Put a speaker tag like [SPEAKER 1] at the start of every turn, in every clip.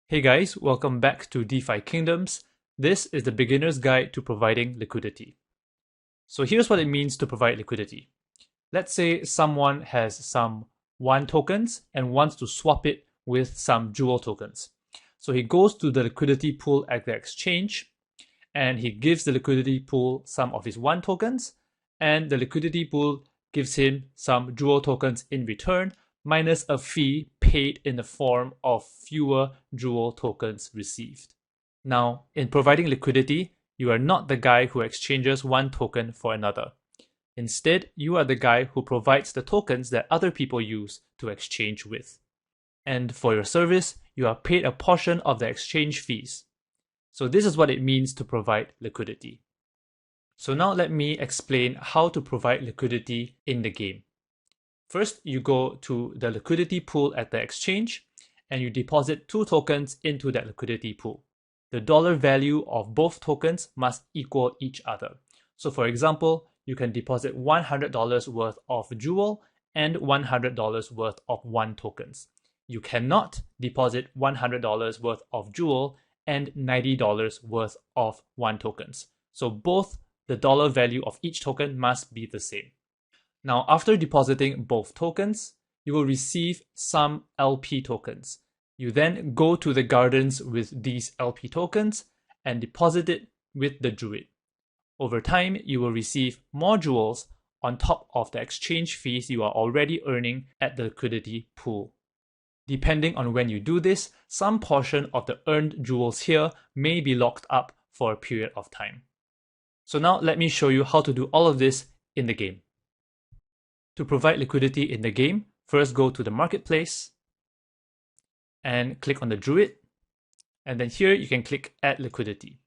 [SPEAKER 1] Hey guys, welcome back to DeFi Kingdoms. This is the beginner's guide to providing liquidity. So here's what it means to provide liquidity. Let's say someone has some WAN tokens and wants to swap it with some Jewel tokens. So he goes to the liquidity pool at the exchange and he gives the liquidity pool some of his WAN tokens, and the liquidity pool gives him some Jewel tokens in return, minus a fee paid in the form of fewer Jewel tokens received. Now, in providing liquidity, you are not the guy who exchanges one token for another. Instead, you are the guy who provides the tokens that other people use to exchange with. And for your service, you are paid a portion of the exchange fees. So this is what it means to provide liquidity. So now let me explain how to provide liquidity in the game. First, you go to the liquidity pool at the exchange and you deposit 2 tokens into that liquidity pool. The dollar value of both tokens must equal each other. So for example, you can deposit $100 worth of Jewel and $100 worth of WAN tokens. You cannot deposit $100 worth of Jewel and $90 worth of WAN tokens. So both the dollar value of each token must be the same. Now, after depositing both tokens, you will receive some LP tokens. You then go to the gardens with these LP tokens and deposit it with the Druid. Over time, you will receive more jewels on top of the exchange fees you are already earning at the liquidity pool. Depending on when you do this, some portion of the earned jewels here may be locked up for a period of time. So now let me show you how to do all of this in the game. To provide liquidity in the game, first go to the marketplace and click on the Druid. And then here you can click Add Liquidity.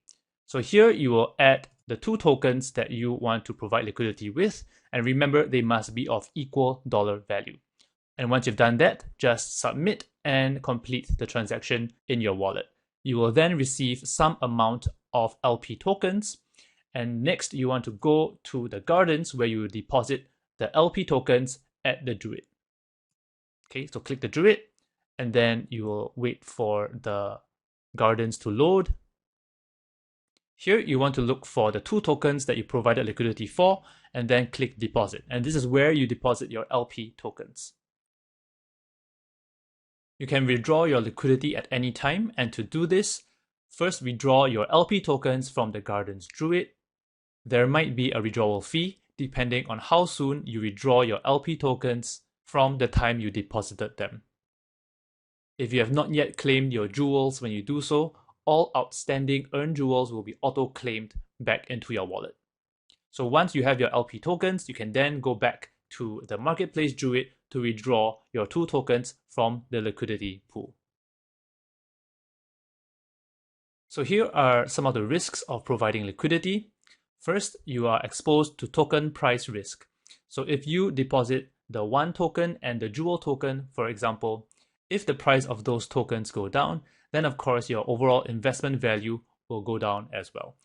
[SPEAKER 1] So here you will add the 2 tokens that you want to provide liquidity with. And remember, they must be of equal dollar value. And once you've done that, just submit and complete the transaction in your wallet. You will then receive some amount of LP tokens. And next, you want to go to the gardens where you will deposit the LP tokens at the Druid. Okay, so click the Druid, and then you will wait for the gardens to load. Here, you want to look for the 2 tokens that you provided liquidity for, and then click deposit. And this is where you deposit your LP tokens. You can withdraw your liquidity at any time, and to do this, first withdraw your LP tokens from the Gardens Druid. There might be a withdrawal fee depending on how soon you withdraw your LP tokens from the time you deposited them. If you have not yet claimed your jewels when you do so, all outstanding earned jewels will be auto-claimed back into your wallet. So once you have your LP tokens, you can then go back to the marketplace Druid to withdraw your 2 tokens from the liquidity pool. So here are some of the risks of providing liquidity. First, you are exposed to token price risk. So if you deposit the WAN token and the Jewel token, for example, if the price of those tokens go down, then of course your overall investment value will go down as well.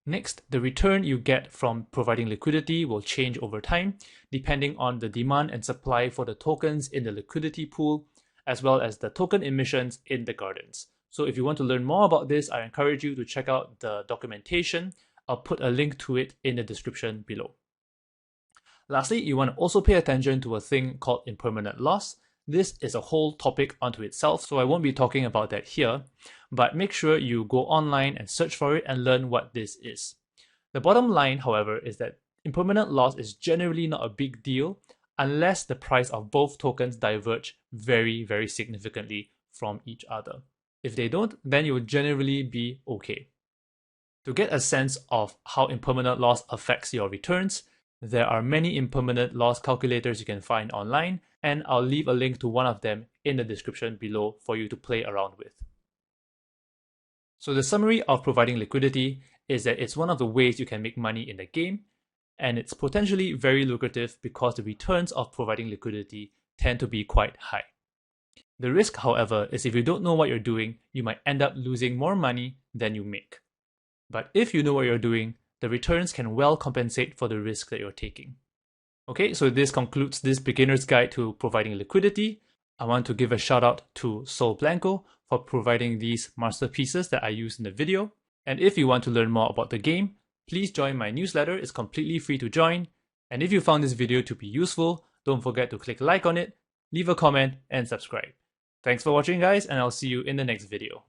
[SPEAKER 1] Next, the return you get from providing liquidity will change over time, depending on the demand and supply for the tokens in the liquidity pool, as well as the token emissions in the gardens. So if you want to learn more about this, I encourage you to check out the documentation. I'll put a link to it in the description below. Lastly, you want to also pay attention to a thing called impermanent loss. This is a whole topic unto itself, so I won't be talking about that here, but make sure you go online and search for it and learn what this is. The bottom line, however, is that impermanent loss is generally not a big deal unless the price of both tokens diverge very, very significantly from each other. If they don't, then you will generally be okay. To get a sense of how impermanent loss affects your returns, there are many impermanent loss calculators you can find online, and I'll leave a link to one of them in the description below for you to play around with. So the summary of providing liquidity is that it's one of the ways you can make money in the game, and it's potentially very lucrative because the returns of providing liquidity tend to be quite high. The risk, however, is if you don't know what you're doing, you might end up losing more money than you make. But if you know what you're doing, the returns can well compensate for the risk that you're taking. Okay, so this concludes this beginner's guide to providing liquidity. I want to give a shout out to Blanco for providing these masterpieces that I use in the video. And if you want to learn more about the game, please join my newsletter. It's completely free to join. And if you found this video to be useful, don't forget to click like on it, leave a comment, and subscribe. Thanks for watching, guys, and I'll see you in the next video.